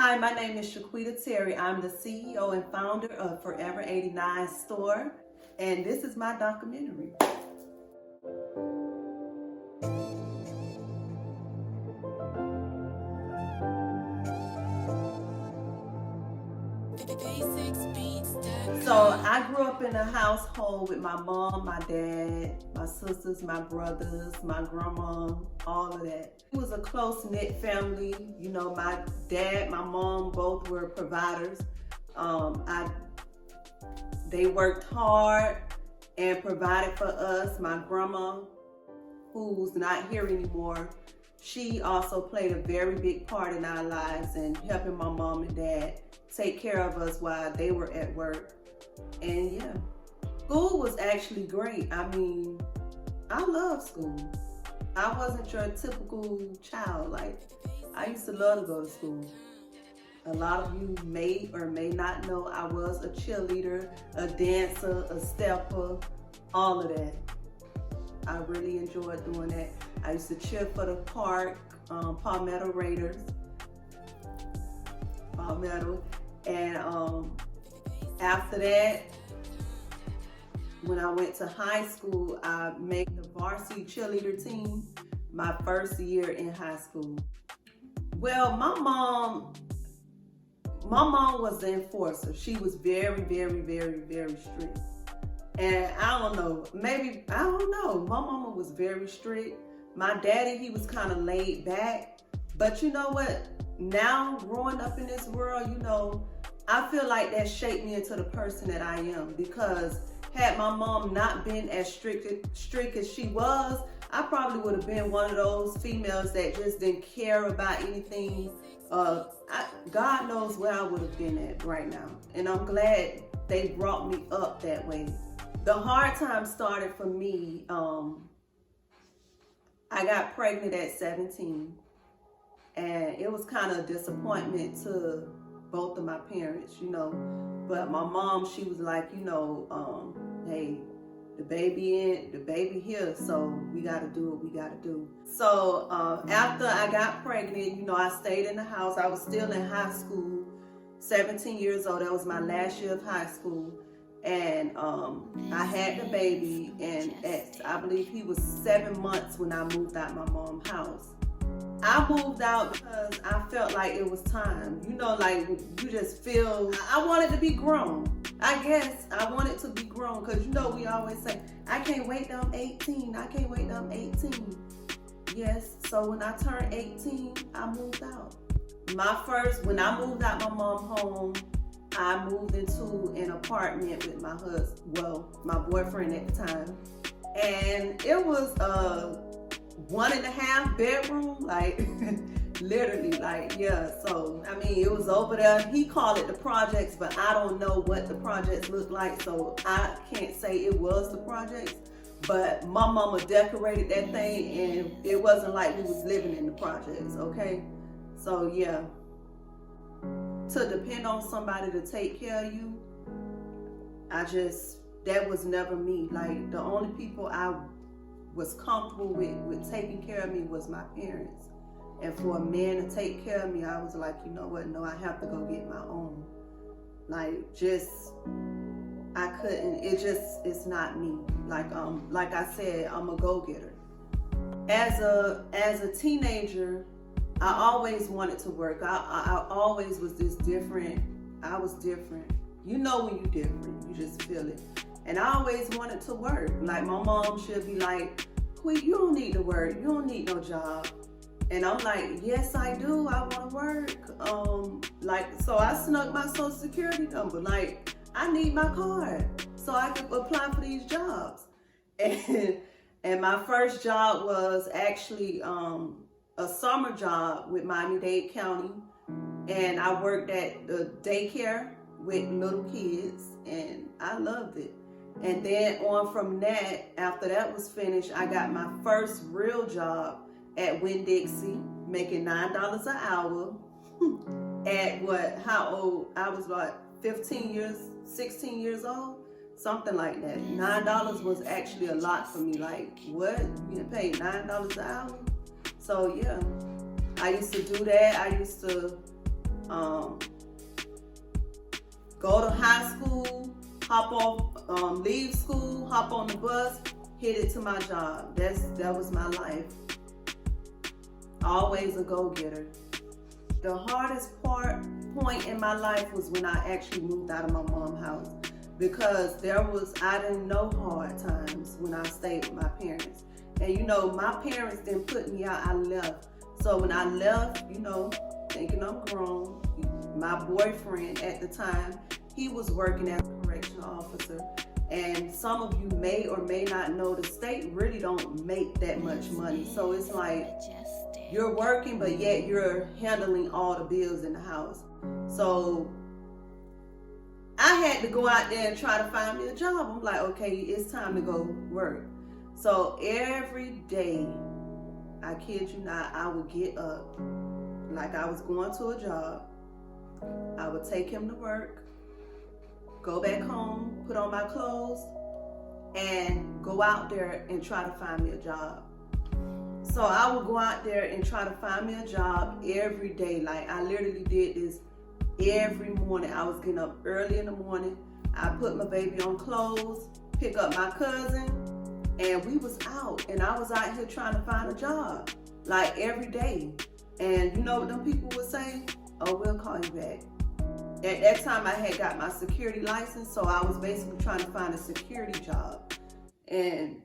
Hi, my name is Shaquita Terry. I'm the CEO and founder of Forever 89 store, and this is my documentary. So I grew up in a household with my mom, my dad, my sisters, my brothers, my grandma, all of that. It was a close-knit family. You know, my dad, my mom, both were providers. They worked hard and provided for us. My grandma, who's not here anymore, she also played a very big part in our lives and helping my mom and dad take care of us while they were at work. And yeah, school was actually great. I mean, I love school. I wasn't your typical child. Like, I used to love to go to school. A lot of you may or may not know I was a cheerleader, a dancer, a stepper, all of that. I really enjoyed doing that. I used to cheer for the park, Palmetto Raiders, Palmetto. And after that, when I went to high school, I made the varsity cheerleader team my first year in high school. Well, my mom was the enforcer. She was very, very, very, very strict. And I don't know, my mama was very strict. My daddy, he was kind of laid back. But you know what? Now, growing up in this world, you know, I feel like that shaped me into the person that I am, because had my mom not been as strict as she was, I probably would have been one of those females that just didn't care about anything. God knows where I would have been at right now. And I'm glad they brought me up that way. The hard time started for me. I got pregnant at 17. And it was kind of a disappointment to both of my parents, you know. But my mom, she was like, you know, hey, the baby here, so we gotta do what we gotta do. So after I got pregnant, you know, I stayed in the house. I was still in high school, 17 years old. That was my last year of high school. And I had the baby, and I believe he was 7 months when I moved out my mom's house. I moved out because I felt like it was time. You know, like you just feel, I wanted to be grown. I guess I wanted to be grown, because you know we always say, I can't wait till I'm 18. I can't wait till I'm 18. Yes, so when I turned 18, I moved out. When I moved out my mom's home, I moved into an apartment with my husband, well, my boyfriend at the time. And it was 1.5 bedroom, like literally, like, yeah. So I mean, it was over there. He called it the projects, but I don't know what the projects look like, so I can't say it was the projects. But my mama decorated that thing, and it wasn't like we was living in the projects. Okay, so yeah, to depend on somebody to take care of you, that was never me. Like, the only people I was comfortable with taking care of me was my parents. And for a man to take care of me, I was like, you know what, no, I have to go get my own. Like, I couldn't, it's not me. Like I said, I'm a go-getter. As a teenager, I always wanted to work. I always was this different. I was different. You know when you're different, you just feel it. And I always wanted to work. Like, my mom should be like, Queen, you don't need to work. You don't need no job. And I'm like, yes, I do. I want to work. So I snuck my social security number. Like, I need my card so I could apply for these jobs. And my first job was actually a summer job with Miami-Dade County. And I worked at the daycare with little kids, and I loved it. And then on from that, after that was finished, I got my first real job at Winn-Dixie, making $9 an hour. At how old? I was like 16 years old, something like that. $9 was actually a lot for me. Like, what? You get paid $9 an hour? So yeah, I used to do that. I used to Go to high school, hop off, leave school, hop on the bus, hit it to my job. That was my life. Always a go-getter. The hardest point in my life was when I actually moved out of my mom's house, because I didn't know hard times when I stayed with my parents. And my parents didn't put me out, I left. So when I left, thinking I'm grown, my boyfriend at the time, he was working as a correctional officer. And some of you may or may not know, the state really don't make that much money. So it's like you're working, but yet you're handling all the bills in the house. So I had to go out there and try to find me a job. I'm like, okay, it's time to go work. So every day, I kid you not, I would get up like I was going to a job. I would take him to work, go back home, put on my clothes, and go out there and try to find me a job. So I would go out there and try to find me a job every day. Like, I literally did this every morning. I was getting up early in the morning. I put my baby on clothes, pick up my cousin, and we was out. And I was out here trying to find a job, like every day. And you know what them people would say? Oh, we'll call you back. At that time, I had got my security license, so I was basically trying to find a security job. And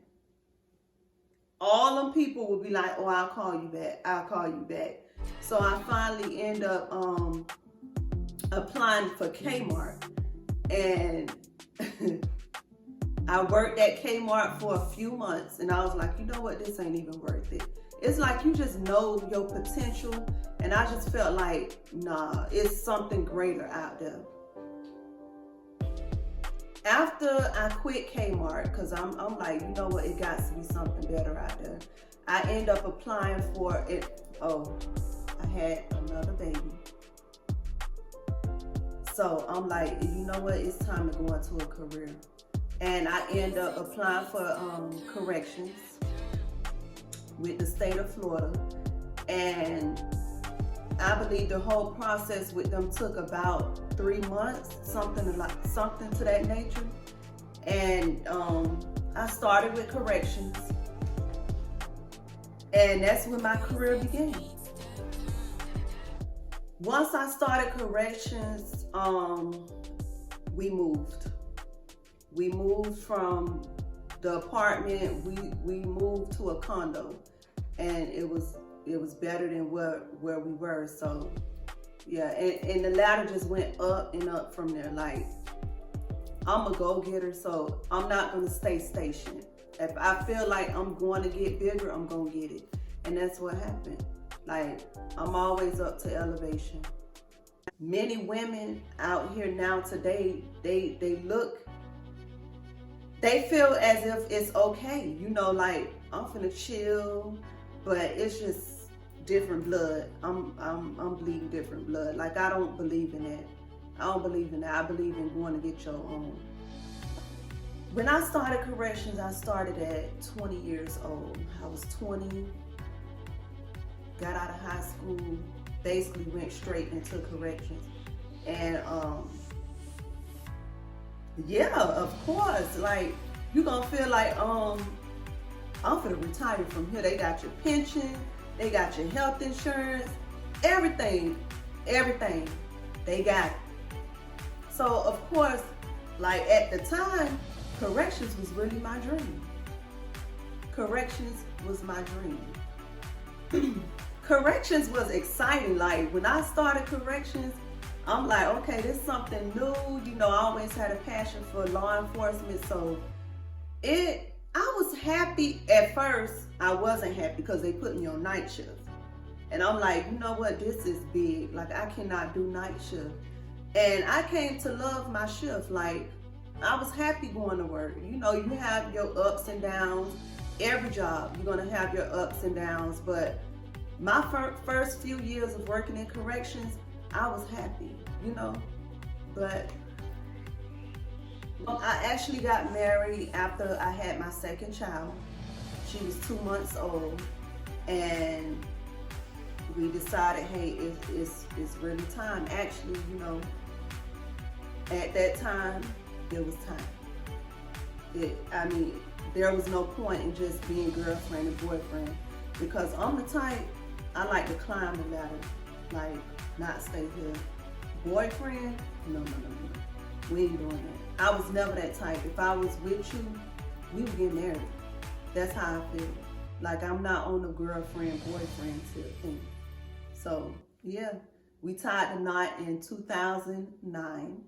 all them people would be like, oh, I'll call you back. I'll call you back. So I finally end up applying for Kmart. And I worked at Kmart for a few months, and I was like, you know what? This ain't even worth it. It's like you just know your potential, and I just felt like, nah, it's something greater out there. After I quit Kmart, because I'm like, you know what, it got to be something better out there. I end up applying for it. Oh, I had another baby. So I'm like, you know what, it's time to go into a career. And I end up applying for corrections with the state of Florida. And I believe the whole process with them took about 3 months, something to that nature. And I started with corrections, and that's when my career began. Once I started corrections, we moved. We moved from the apartment. We moved to a condo, and it was better than where we were. So yeah, and the ladder just went up and up from there. Like, I'm a go-getter, so I'm not gonna stay stationed. If I feel like I'm going to get bigger, I'm gonna get it. And that's what happened. Like, I'm always up to elevation. Many women out here now today, they feel as if it's okay. Like, I'm finna chill, but it's just different blood. I'm bleeding different blood. Like, I don't believe in that. I believe in going to get your own. When I started corrections, I started at 20 years old. I was 20, got out of high school, basically went straight into corrections. And yeah, of course, like, you're gonna feel like I'm gonna retire from here. They got your pension, they got your health insurance, everything they got it. So of course, like, at the time, corrections was really my dream. Corrections was my dream. Corrections was exciting. Like, when I started corrections, I'm like, okay, this is something new. I always had a passion for law enforcement. So I was happy at first. I wasn't happy because they put me on night shift. And I'm like, you know what, this is big. Like, I cannot do night shift. And I came to love my shift. Like, I was happy going to work. You have your ups and downs. Every job, you're gonna have your ups and downs. But my first few years of working in corrections, I was happy, But I actually got married after I had my second child. She was 2 months old, and we decided, hey, it's really time. Actually, you know, at that time, it was time. I mean, there was no point in just being girlfriend and boyfriend, because I'm the type, I like to climb the ladder, like not stay here. Boyfriend, no. We ain't doing that. I was never that type. If I was with you, we would get married. That's how I feel. Like, I'm not on the girlfriend, boyfriend thing. So, yeah, we tied the knot in 2009,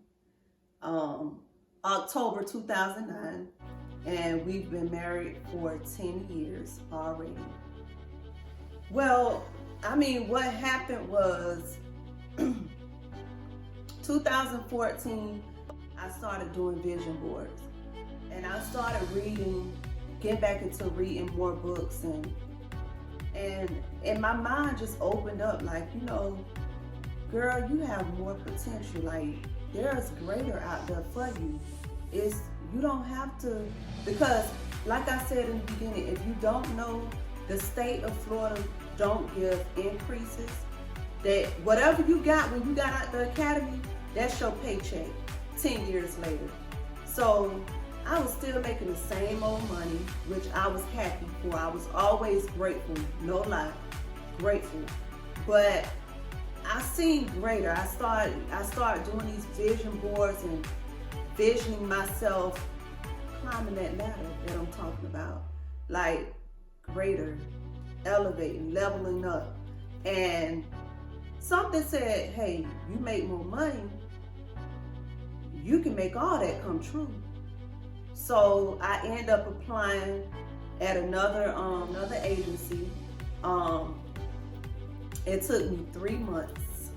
October 2009, and we've been married for 10 years already. Well, I mean, what happened was 2014, I started doing vision boards, and I started getting back into reading more books, and my mind just opened up, like, you know, girl, you have more potential. Like, there's greater out there for you. You don't have to, because like I said in the beginning, if you don't know, the state of Florida don't give increases. That whatever you got when you got out the academy, that's your paycheck 10 years later. So I was still making the same old money, which I was happy for. I was always grateful, no lie, grateful. But I seen greater. I started doing these vision boards and visioning myself climbing that ladder that I'm talking about. Like, greater, elevating, leveling up. And something said, hey, you make more money, you can make all that come true. So I end up applying at another agency. It took me 3 months.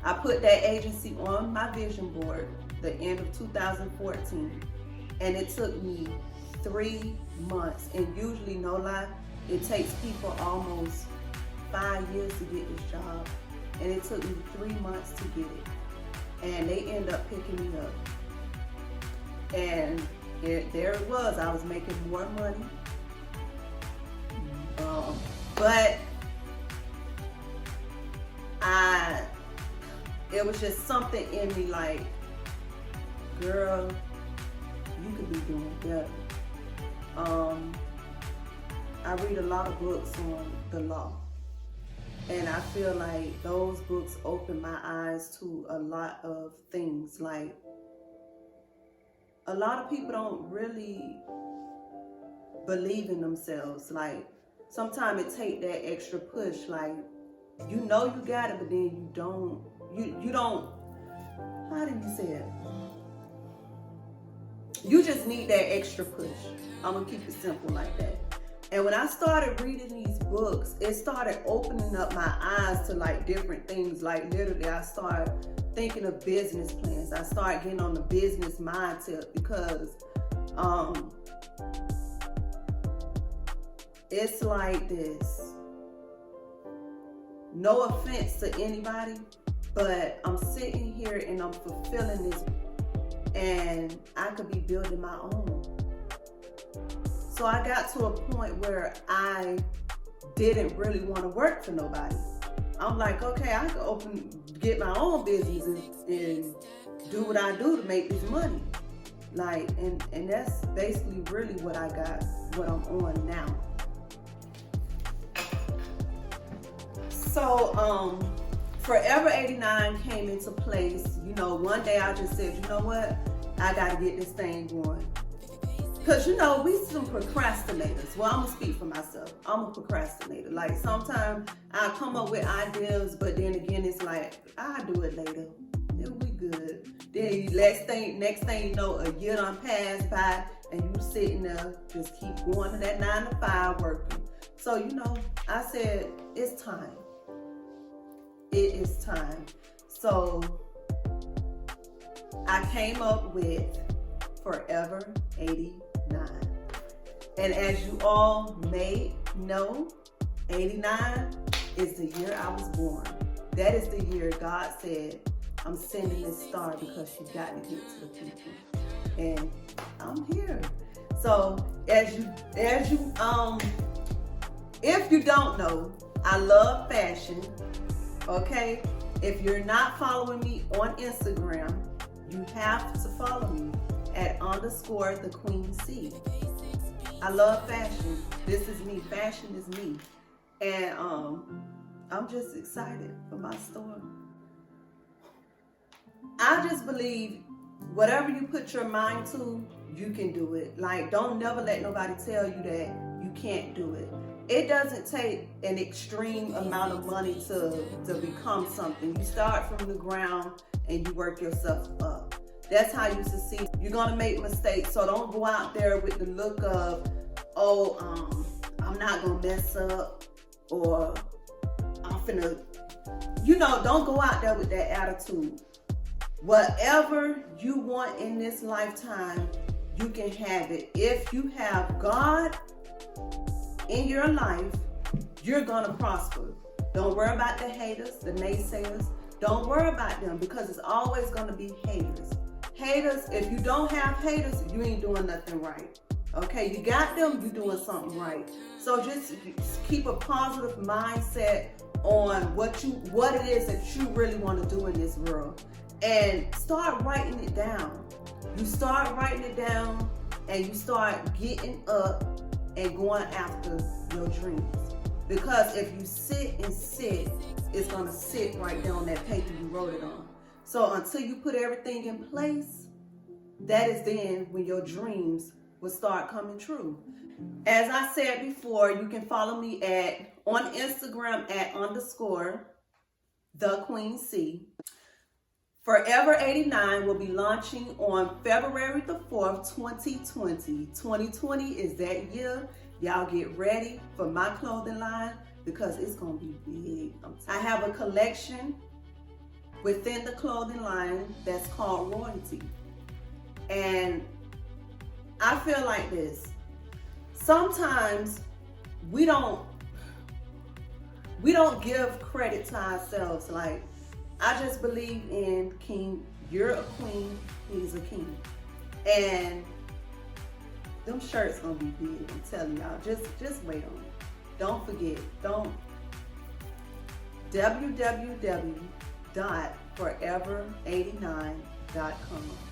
I put that agency on my vision board the end of 2014, and it took me 3 months. And usually, no lie, it takes people almost 5 years to get this job, and it took me 3 months to get it. And they end up picking me up, and there it was. I was making more money, but it was just something in me like, girl, you could be doing better. I read a lot of books on the law, and I feel like those books opened my eyes to a lot of things. Like, a lot of people don't really believe in themselves. Like, sometimes it take that extra push. Like, you know you got it, but then you don't, how do you say it? You just need that extra push. I'm gonna keep it simple like that. And when I started reading these books, it started opening up my eyes to like different things. Like, literally, I started thinking of business plans. I started getting on the business mindset, because it's like this. No offense to anybody, but I'm sitting here and I'm fulfilling this, and I could be building my own. So I got to a point where I didn't really want to work for nobody. I'm like, okay, I could get my own business and do what I do to make this money. Like, and that's basically really what I got, what I'm on now. So, Forever 89 came into place. You know, one day I just said, you know what? I got to get this thing going. Because, you know, we some procrastinators. Well, I'm going to speak for myself. I'm a procrastinator. Like, sometimes I come up with ideas, but then again, it's like, I'll do it later. It'll be good. Then next thing you know, a year done passed by, and you sitting there, just keep going to that 9 to 5 working. So, you know, I said, it's time. It is time. So, I came up with Forever 89. And as you all may know, 89 is the year I was born. That is the year God said, I'm sending this star because you got to get to the people. And I'm here. So if you don't know, I love fashion, okay? If you're not following me on Instagram, you have to follow me at _ the Queen C. I love fashion. This is me. Fashion is me. And I'm just excited for my store. I just believe whatever you put your mind to, you can do it. Like, don't never let nobody tell you that you can't do it. It doesn't take an extreme amount of money to become something. You start from the ground and you work yourself up. That's how you succeed. You're gonna make mistakes, so don't go out there with the look of, oh, I'm not gonna mess up, or I'm finna, don't go out there with that attitude. Whatever you want in this lifetime, you can have it. If you have God in your life, you're gonna prosper. Don't worry about the haters, the naysayers. Don't worry about them, because it's always gonna be haters. Haters, if you don't have haters, you ain't doing nothing right. Okay, you got them, you're doing something right. So just keep a positive mindset on what it is that you really want to do in this world. And start writing it down. You start writing it down and you start getting up and going after your dreams. Because if you sit, it's gonna sit right there on that paper you wrote it on. So until you put everything in place, that is then when your dreams will start coming true. As I said before, you can follow me on Instagram at _ the Queen C. Forever 89 will be launching on February the 4th, 2020. 2020 is that year. Y'all get ready for my clothing line, because it's gonna be big. I have a collection within the clothing line that's called Royalty. And I feel like this. Sometimes we don't give credit to ourselves. Like, I just believe in King. You're a queen, he's a king. And them shirts gonna be big, I'm telling y'all. Just wait on it. Don't forget. www.forever89.com